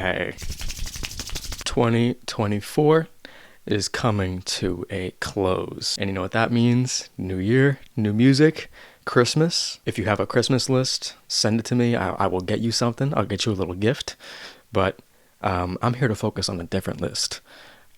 Okay. 2024 is coming to a close. And you know what that means? New year, new music, Christmas. If you have a Christmas list, send it to me. I will get you something. I'll get you a little gift. But I'm here to focus on a different list.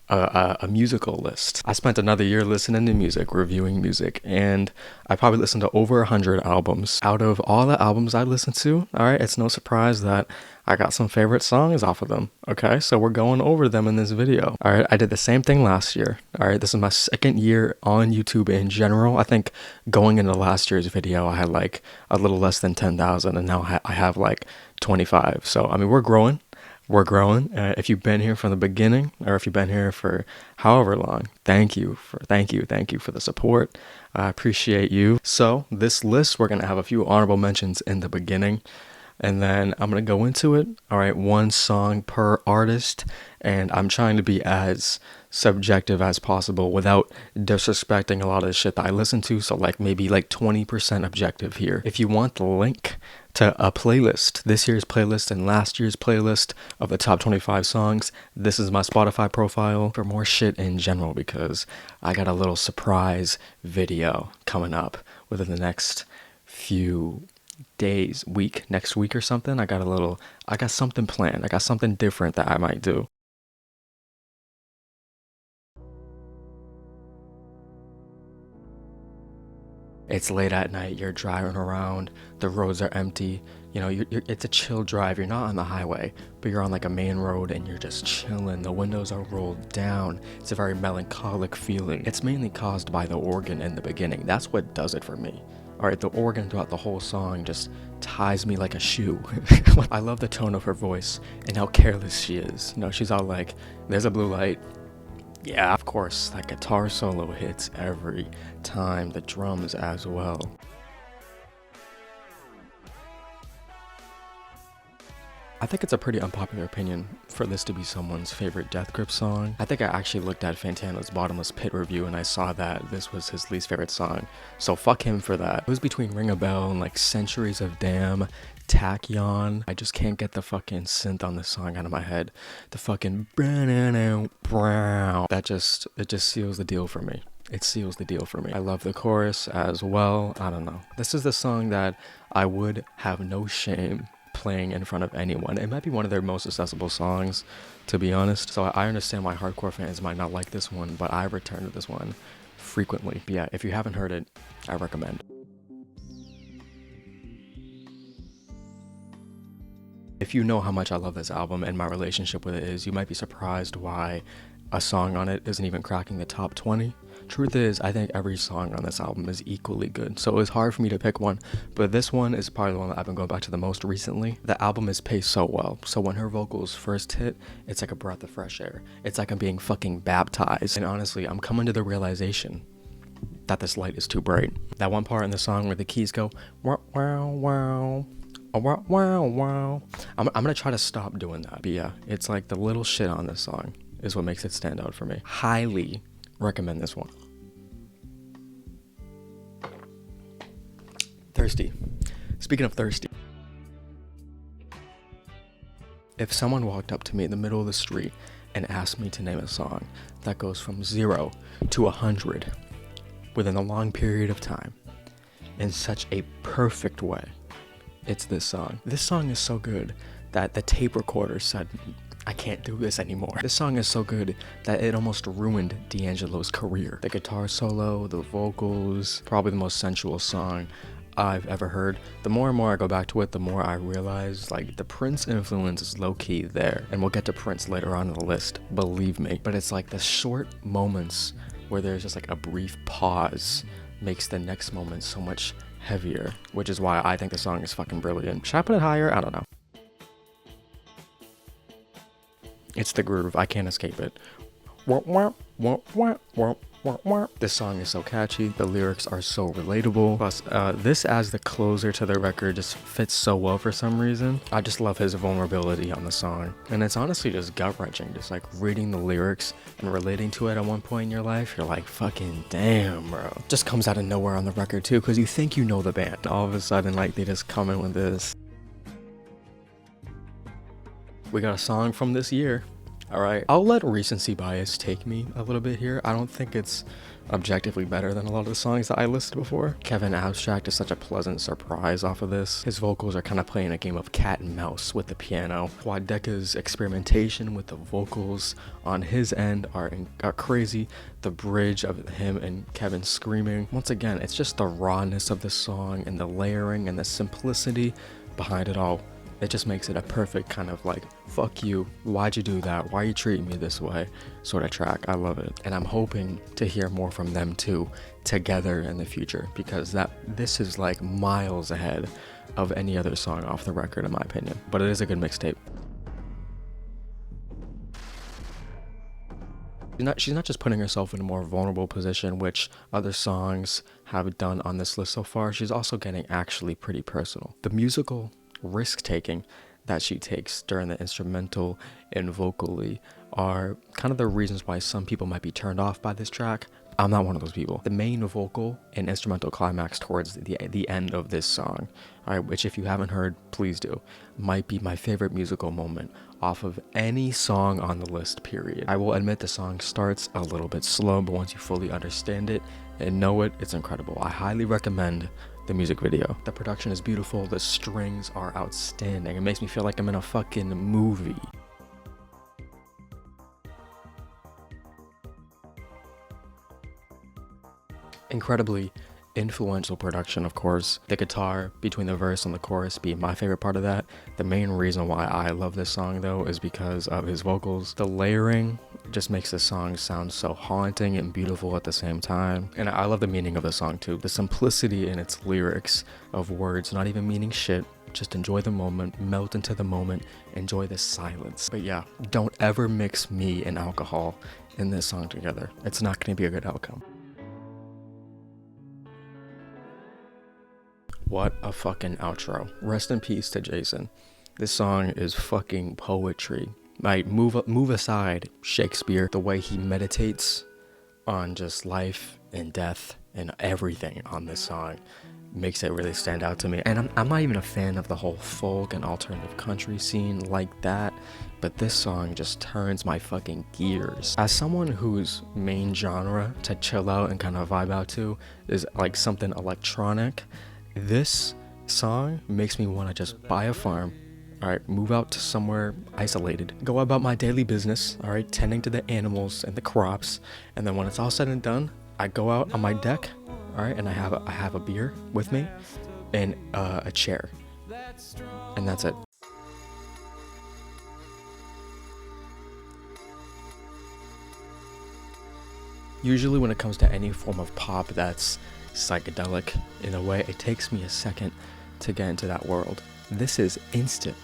A musical list. I spent another year listening to music, reviewing music, and I probably listened to over 100 albums. Out of all the albums I listened to, alright, it's no surprise that I got some favorite songs off of them. Okay, so we're going over them in this video. Alright, I did the same thing last year. Alright, this is my second year on YouTube in general. I think going into last year's video, I had like a little less than 10,000, and now I have like 25. So, I mean, we're growing. We're growing. If you've been here from the beginning, or if you've been here for however long, thank you for the support. I appreciate you. So this list, we're gonna have a few honorable mentions in the beginning, and then I'm gonna go into it. All right, one song per artist, and I'm trying to be as subjective as possible without disrespecting a lot of the shit that I listen to. So like maybe like 20% objective here. If you want the link to a playlist, this year's playlist and last year's playlist of the top 25 songs, this is my Spotify profile for more shit in general, because I got a little surprise video coming up within the next few days, next week or something. I got something planned. I got something different that I might do. It's late at night, you're driving around, the roads are empty, you know, it's a chill drive, you're not on the highway, but you're on like a main road and you're just chilling, the windows are rolled down, it's a very melancholic feeling. It's mainly caused by the organ in the beginning, that's what does it for me. Alright, the organ throughout the whole song just ties me like a shoe. I love the tone of her voice and how careless she is. You know, she's all like, there's a blue light. Yeah, of course, that guitar solo hits every time, the drums as well. I think it's a pretty unpopular opinion for this to be someone's favorite Death Grip song. I think I actually looked at Fantano's Bottomless Pit review and I saw that this was his least favorite song. So fuck him for that. It was between Ring a Bell and like Centuries of Damn, Tachyon. I just can't get the fucking synth on this song out of my head. The fucking that it just seals the deal for me. It seals the deal for me. I love the chorus as well. I don't know. This is the song that I would have no shame playing in front of anyone. It might be one of their most accessible songs, to be honest. So I understand why hardcore fans might not like this one, but I return to this one frequently. But yeah, if you haven't heard it, I recommend. If you know how much I love this album and my relationship with it is, you might be surprised why a song on it isn't even cracking the top 20. Truth is, I think every song on this album is equally good, so it was hard for me to pick one, but this one is probably the one that I've been going back to the most recently. The album is paced so well, so when her vocals first hit, it's like a breath of fresh air. It's like I'm being fucking baptized, and honestly, I'm coming to the realization that this light is too bright. That one part in the song where the keys go, wow, wow, wow. Wow, wow, wow. I'm gonna try to stop doing that. But yeah, it's like the little shit on this song is what makes it stand out for me. Highly recommend this one. Thirsty. Speaking of thirsty. If someone walked up to me in the middle of the street and asked me to name a song that goes from 0 to 100 within a long period of time in such a perfect way, it's this song. This song is so good that the tape recorder said, I can't do this anymore. This song is so good that it almost ruined D'Angelo's career. The guitar solo, the vocals, probably the most sensual song I've ever heard. The more and more I go back to it, the more I realize like the Prince influence is low-key there. And we'll get to Prince later on in the list, believe me. But it's like the short moments where there's just like a brief pause makes the next moment so much heavier, which is why I think the song is fucking brilliant. Should I put it higher? I don't know. It's the groove. I can't escape it. This song is so catchy. The lyrics are so relatable. Plus, this as the closer to the record just fits so well for some reason. I just love his vulnerability on the song. And it's honestly just gut-wrenching. Just like reading the lyrics and relating to it at one point in your life. You're like, fucking damn, bro. Just comes out of nowhere on the record too, because you think you know the band. All of a sudden, like, they just come in with this. We got a song from this year. All right, I'll let recency bias take me a little bit here. I don't think it's objectively better than a lot of the songs that I listed before. Kevin Abstract is such a pleasant surprise off of this. His vocals are kind of playing a game of cat and mouse with the piano. Quadeca's experimentation with the vocals on his end are crazy. The bridge of him and Kevin screaming. Once again, it's just the rawness of the song and the layering and the simplicity behind it all. It just makes it a perfect kind of like, fuck you, why'd you do that, why are you treating me this way sort of track. I love it, and I'm hoping to hear more from them too together in the future, because this is like miles ahead of any other song off the record in my opinion. But it is a good mixtape. She's not just putting herself in a more vulnerable position, which other songs have done on this list so far. She's also getting actually pretty personal. The musical risk-taking that she takes during the instrumental and vocally are kind of the reasons why some people might be turned off by this track. I'm not one of those people. The main vocal and instrumental climax towards the end of this song, all right, which if you haven't heard, please do, might be my favorite musical moment off of any song on the list, period. I will admit the song starts a little bit slow, but once you fully understand it and know it, it's incredible. I highly recommend the music video. The production is beautiful. The strings are outstanding. It makes me feel like I'm in a fucking movie. Incredibly influential production, of course. The guitar between the verse and the chorus being my favorite part of that. The main reason why I love this song though is because of his vocals. The layering just makes the song sound so haunting and beautiful at the same time. And I love the meaning of the song too. The simplicity in its lyrics of words not even meaning shit. Just enjoy the moment, melt into the moment, enjoy the silence. But yeah, don't ever mix me and alcohol in this song together. It's not going to be a good outcome. What a fucking outro. Rest in peace to Jason. This song is fucking poetry. Like, move aside Shakespeare, the way he meditates on just life and death and everything on this song makes it really stand out to me. And I'm not even a fan of the whole folk and alternative country scene like that, but this song just turns my fucking gears. As someone whose main genre to chill out and kind of vibe out to is like something electronic, this song makes me want to just buy a farm, all right, move out to somewhere isolated, go about my daily business, all right, tending to the animals and the crops, and then when it's all said and done, I go out on my deck, all right, and I have a beer with me and a chair, and that's it. Usually when it comes to any form of pop that's psychedelic in a way, it takes me a second to get into that world. This is instant.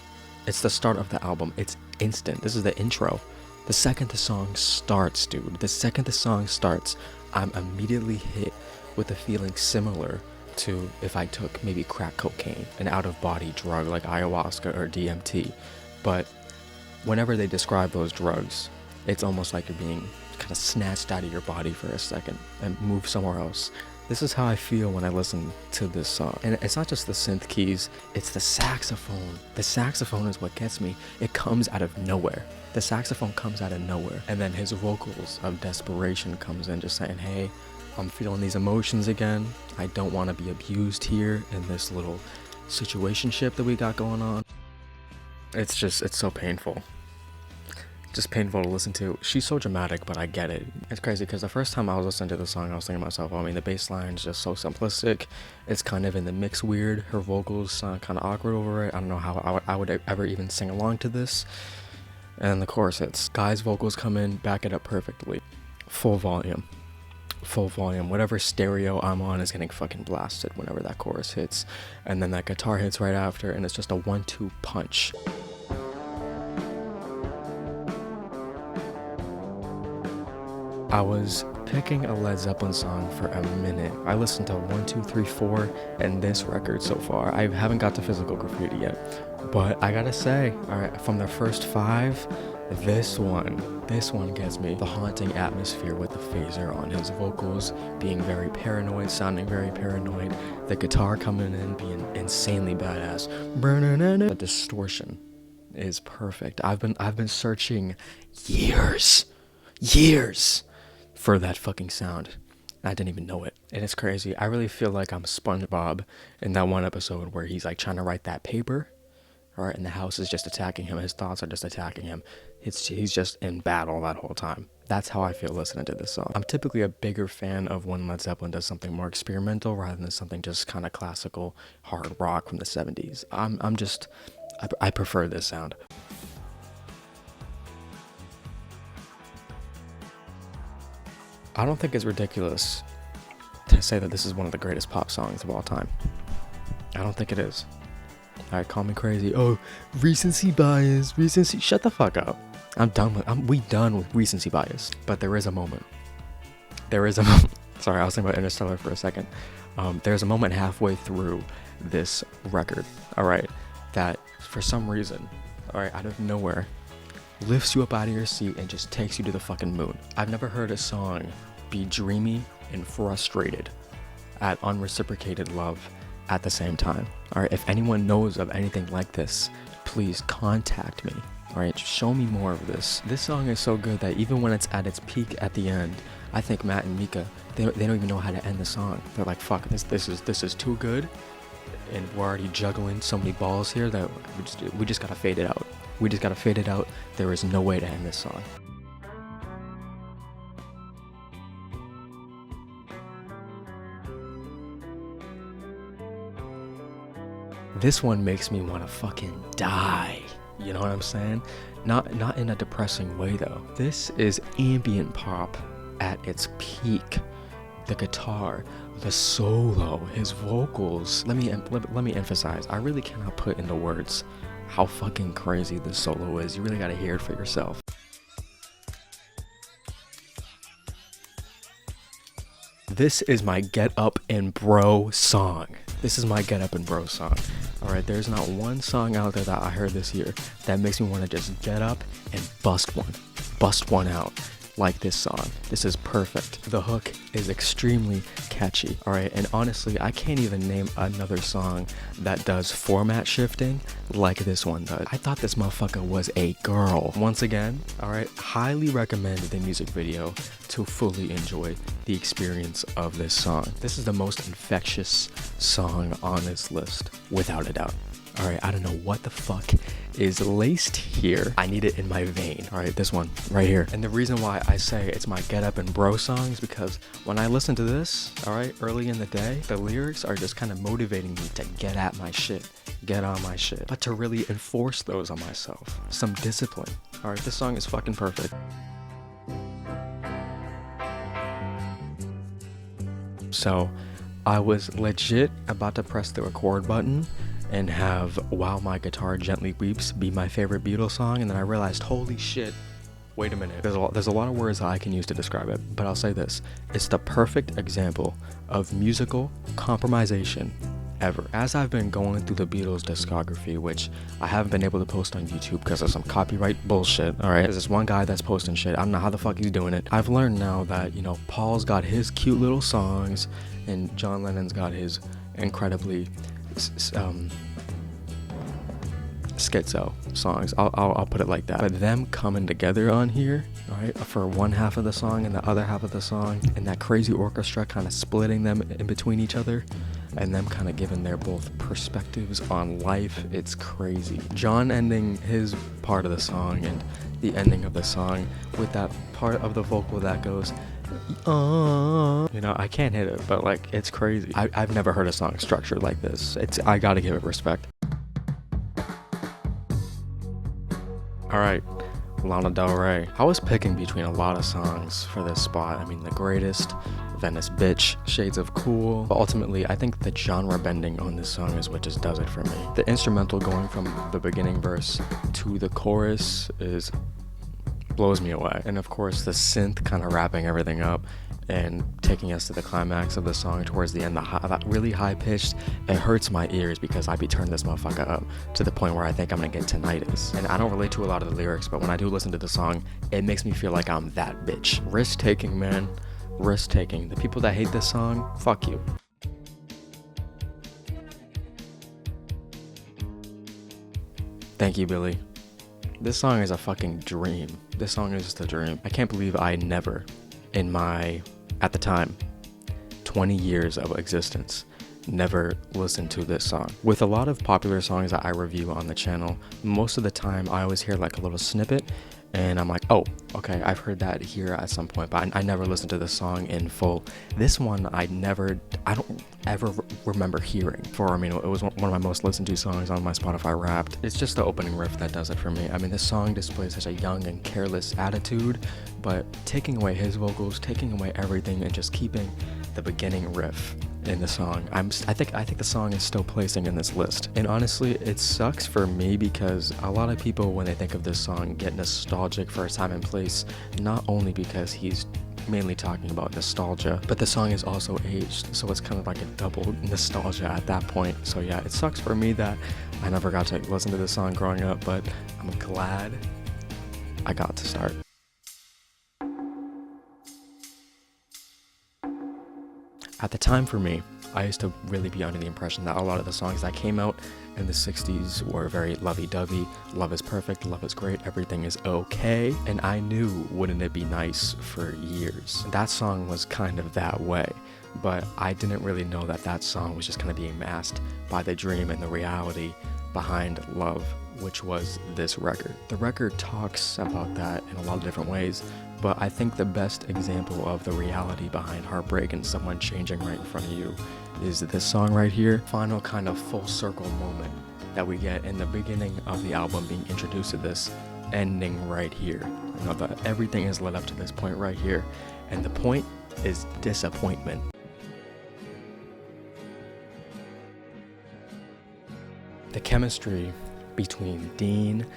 It's the start of the album. It's instant. This is the intro. The second the song starts, dude, the second the song starts, I'm immediately hit with a feeling similar to if I took maybe crack cocaine, an out-of-body drug like ayahuasca or DMT. But whenever they describe those drugs, it's almost like you're being kind of snatched out of your body for a second and moved somewhere else. This is how I feel when I listen to this song. And it's not just the synth keys, it's the saxophone. The saxophone is what gets me. It comes out of nowhere. The saxophone comes out of nowhere. And then his vocals of desperation comes in, just saying, hey, I'm feeling these emotions again. I don't want to be abused here in this little situationship that we got going on. It's so painful. Just painful to listen to. She's so dramatic, but I get it. It's crazy because the first time I was listening to the song, I was thinking to myself, I mean, the bass line is just so simplistic. It's kind of in the mix weird. Her vocals sound kind of awkward over it. I don't know how I would ever even sing along to this. And the chorus hits. Guy's vocals come in, back it up perfectly. Full volume. Full volume. Whatever stereo I'm on is getting fucking blasted whenever that chorus hits. And then that guitar hits right after, and it's just a 1-2 punch. I was picking a Led Zeppelin song for a minute. I listened to 1, 2, 3, 4 and this record so far. I haven't got to Physical Graffiti yet, but I gotta say, alright, from the first 5, this one gets me. The haunting atmosphere with the phaser on his vocals, being very paranoid, sounding very paranoid. The guitar coming in, being insanely badass. The distortion is perfect. I've been searching years for that fucking sound. I didn't even know it. And it's crazy. I really feel like I'm SpongeBob in that one episode where he's like trying to write that paper, right? And the house is just attacking him. His thoughts are just attacking him. He's just in battle that whole time. That's how I feel listening to this song. I'm typically a bigger fan of when Led Zeppelin does something more experimental rather than something just kind of classical hard rock from the 70s. I prefer this sound. I don't think it's ridiculous to say that this is one of the greatest pop songs of all time. I don't think it is. Alright, call me crazy. Oh, recency bias. Shut the fuck up. We done with recency bias. But there is a moment. Sorry, I was thinking about Interstellar for a second. There's a moment halfway through this record, alright, that for some reason, alright, out of nowhere, lifts you up out of your seat and just takes you to the fucking moon. I've never heard a song be dreamy and frustrated at unreciprocated love at the same time. Alright, if anyone knows of anything like this, please contact me. Alright, show me more of this. This song is so good that even when it's at its peak at the end, I think Matt and Mika, they don't even know how to end the song. They're like, fuck, this is too good, and we're already juggling so many balls here that we just gotta fade it out. We just gotta fade it out. There is no way to end this song. This one makes me want to fucking die. You know what I'm saying? Not in a depressing way though. This is ambient pop at its peak. The guitar, the solo, his vocals. Let me emphasize. I really cannot put into words how fucking crazy this solo is. You really gotta hear it for yourself. This is my get up and bro song. Alright, there's not one song out there that I heard this year that makes me want to just get up and bust one out like this song. This is perfect. The hook is extremely catchy, alright, and honestly, I can't even name another song that does format shifting like this one does. I thought this motherfucker was a girl. Once again, alright, highly recommend the music video to fully enjoy the experience of this song. This is the most infectious song on this list, without a doubt. Alright, I don't know what the fuck is laced here. I need it in my vein. Alright, this one right here. And the reason why I say it's my get up and bro song is because when I listen to this, alright, early in the day, the lyrics are just kind of motivating me to get at my shit, get on my shit, but to really enforce those on myself. Some discipline. Alright, this song is fucking perfect. So, I was legit about to press the record button and have While My Guitar Gently Weeps be my favorite Beatles song, and then I realized, holy shit, wait a minute. There's a lot of words that I can use to describe it, but I'll say this. It's the perfect example of musical compromisation ever. As I've been going through the Beatles discography, which I haven't been able to post on YouTube because of some copyright bullshit, alright? There's this one guy that's posting shit. I don't know how the fuck he's doing it. I've learned now that, you know, Paul's got his cute little songs, and John Lennon's got his incredibly schizo songs. I'll put it like that. But them coming together on here, right, for one half of the song and the other half of the song, and that crazy orchestra kind of splitting them in between each other, and them kind of giving their both perspectives on life, it's crazy. John ending his part of the song and the ending of the song with that part of the vocal that goes, you know, I can't hit it, but like, it's crazy. I've never heard a song structured like this. I gotta give it respect. Alright, Lana Del Rey. I was picking between a lot of songs for this spot. I mean, The Greatest, Venice Bitch, Shades of Cool. But ultimately, I think the genre bending on this song is what just does it for me. The instrumental going from the beginning verse to the chorus blows me away. And of course, the synth kind of wrapping everything up and taking us to the climax of the song towards the end, that really high pitched, it hurts my ears because I be turning this motherfucker up to the point where I think I'm gonna get tinnitus. And I don't relate to a lot of the lyrics, but when I do listen to the song, it makes me feel like I'm that bitch. Risk taking, man. Risk taking. The people that hate this song, fuck you. Thank you, Billy. This song is a fucking dream. This song is just a dream. I can't believe I never, in my, at the time, 20 years of existence, never listened to this song. With a lot of popular songs that I review on the channel, most of the time I always hear like a little snippet and I'm like, oh, okay, I've heard that here at some point, but I never listened to the song in full. This one I don't ever remember hearing. It was one of my most listened to songs on my Spotify Wrapped. It's just the opening riff that does it for me. I mean, this song displays such a young and careless attitude, but taking away his vocals, taking away everything, and just keeping the beginning riff in the song, I think the song is still placing in this list. And honestly, it sucks for me because a lot of people, when they think of this song, get nostalgic for a time and place, not only because he's mainly talking about nostalgia, but the song is also aged, so it's kind of like a double nostalgia at that point. So yeah, it sucks for me that I never got to listen to this song growing up, but I'm glad I got to start. At the time for me, I used to really be under the impression that a lot of the songs that came out in the 60s were very lovey-dovey, love is perfect, love is great, everything is okay, and I knew wouldn't it be nice for years. That song was kind of that way, but I didn't really know that that song was just kind of being masked by the dream and the reality behind love, which was this record. The record talks about that in a lot of different ways, but I think the best example of the reality behind heartbreak and someone changing right in front of you is this song right here. Final kind of full circle moment that we get in the beginning of the album, being introduced to this, ending right here. You know, everything is led up to this point right here, and the point is disappointment. The chemistry between Dean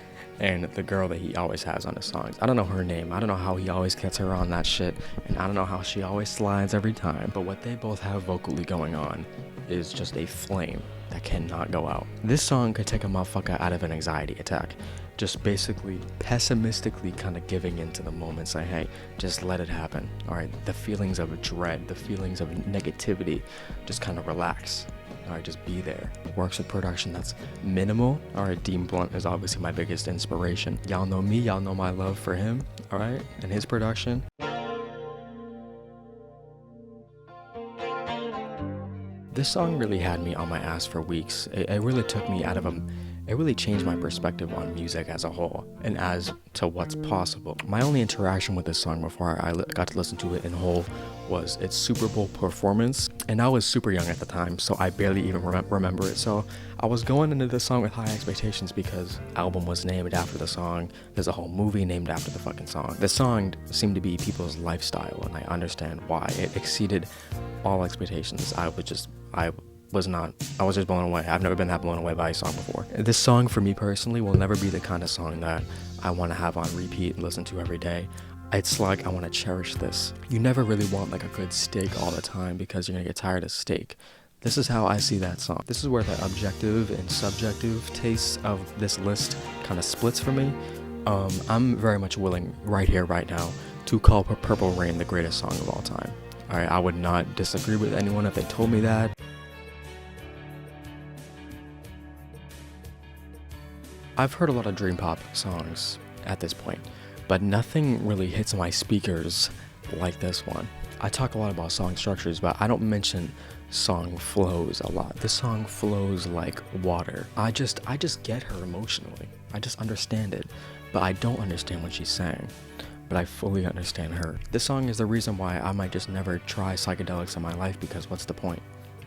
and the girl that he always has on his songs. I don't know her name. I don't know how he always gets her on that shit. And I don't know how she always slides every time. But what they both have vocally going on is just a flame that cannot go out. This song could take a motherfucker out of an anxiety attack. Just basically pessimistically kind of giving into the moment, saying, hey, just let it happen. All right, the feelings of dread, the feelings of negativity, just kind of relax. All right, just be there. Works with production that's minimal. All right, Dean Blunt is obviously my biggest inspiration. Y'all know me, y'all know my love for him, all right, and his production. This song really had me on my ass for weeks. It really took me out of it really changed my perspective on music as a whole and as to what's possible. My only interaction with this song before I got to listen to it in whole was its Super Bowl performance, and I was super young at the time, so I barely even remember it. So I was going into this song with high expectations because the album was named after the song. There's a whole movie named after the fucking song. The song seemed to be people's lifestyle, and I understand why. It exceeded all expectations. I was just blown away. I've never been that blown away by a song before. This song for me personally will never be the kind of song that I want to have on repeat and listen to every day. It's like I want to cherish this. You never really want like a good steak all the time because you're gonna get tired of steak. This is how I see that song. This is where the objective and subjective tastes of this list kind of splits for me. I'm very much willing right here, right now, to call Purple Rain the greatest song of all time. All right, I would not disagree with anyone if they told me that. I've heard a lot of dream pop songs at this point, but nothing really hits my speakers like this one. I talk a lot about song structures, but I don't mention song flows a lot. This song flows like water. I just get her emotionally. I just understand it, but I don't understand what she's saying. But I fully understand her. This song is the reason why I might just never try psychedelics in my life, because what's the point?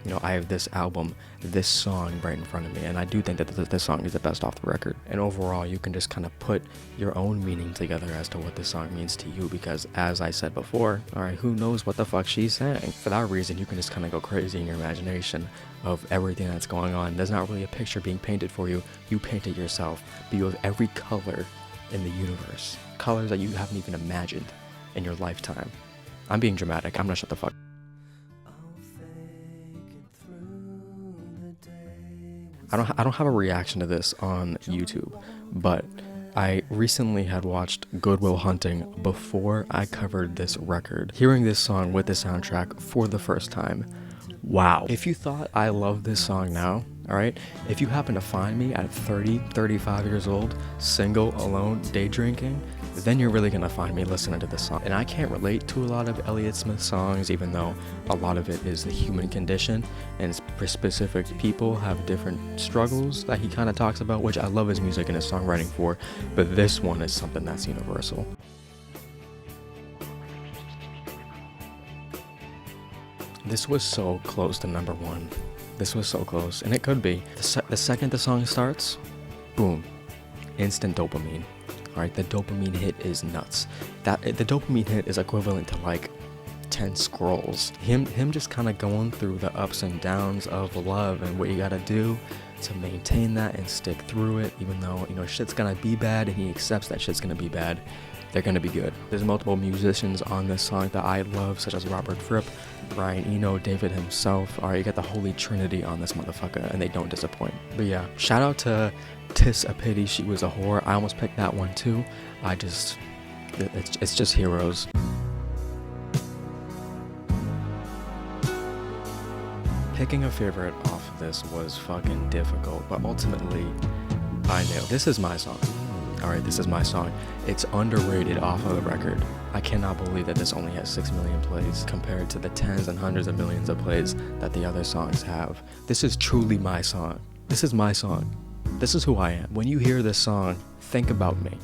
You know, I have this album, this song right in front of me, and I do think that this song is the best off the record. And overall, you can just kind of put your own meaning together as to what this song means to you, because as I said before, alright, who knows what the fuck she's saying? For that reason, you can just kind of go crazy in your imagination of everything that's going on. There's not really a picture being painted for you. You paint it yourself, but you have every color in the universe. Colors that you haven't even imagined in your lifetime. I'm being dramatic. I'm gonna shut the fuck. I don't have a reaction to this on YouTube, but I recently had watched Good Will Hunting before I covered this record. Hearing this song with the soundtrack for the first time, wow. If you thought I love this song now, All right, if you happen to find me at 30, 35 years old, single, alone, day drinking, then you're really gonna find me listening to this song. And I can't relate to a lot of Elliott Smith songs, even though a lot of it is the human condition, and specific people have different struggles that he kind of talks about, which I love his music and his songwriting for, but this one is something that's universal. This was so close to number one. This was so close, and it could be. The second the song starts, boom, instant dopamine. All right, the dopamine hit is nuts. The dopamine hit is equivalent to like 10 scrolls. Him just kind of going through the ups and downs of love and what you gotta do to maintain that and stick through it, even though, you know, shit's gonna be bad, and he accepts that shit's gonna be bad. They're gonna be good. There's multiple musicians on this song that I love, such as Robert Fripp, Brian Eno, David himself. Alright, you got the holy trinity on this motherfucker, and they don't disappoint. But yeah, shout out to Tis a Pity She Was a Whore. I almost picked that one too. It's just heroes. Picking a favorite off of this was fucking difficult, but ultimately, I knew. This is my song. Alright, this is my song. It's underrated off of the record. I cannot believe that this only has 6 million plays compared to the tens and hundreds of millions of plays that the other songs have. This is truly my song. This is my song. This is who I am. When you hear this song, think about me.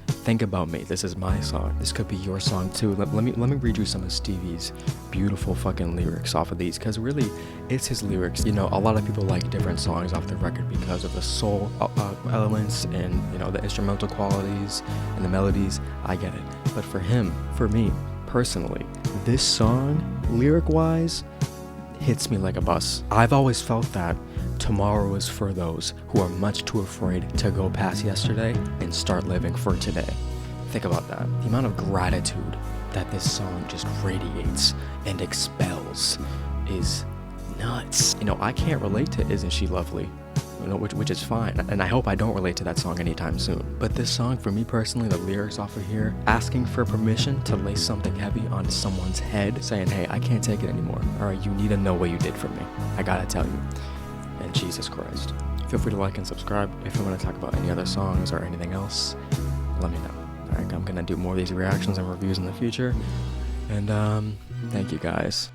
Think about me. This is my song. This could be your song too. Let me read you some of Stevie's beautiful fucking lyrics off of these, because really, it's his lyrics. You know, a lot of people like different songs off the record because of the soul elements and, you know, the instrumental qualities and the melodies. I get it. But for him, for me, personally, this song, lyric-wise, hits me like a bus. I've always felt that tomorrow is for those who are much too afraid to go past yesterday and start living for today. Think about that. The amount of gratitude that this song just radiates and expels is nuts. You know, I can't relate to Isn't She Lovely? You know, which is fine, and I hope I don't relate to that song anytime soon. But this song, for me personally, the lyrics off of here, asking for permission to lay something heavy on someone's head, saying, hey, I can't take it anymore. Alright, you need to know what you did for me. I gotta tell you. And Jesus Christ. Feel free to like and subscribe. If you want to talk about any other songs or anything else, let me know. Alright, I'm gonna do more of these reactions and reviews in the future. And thank you guys.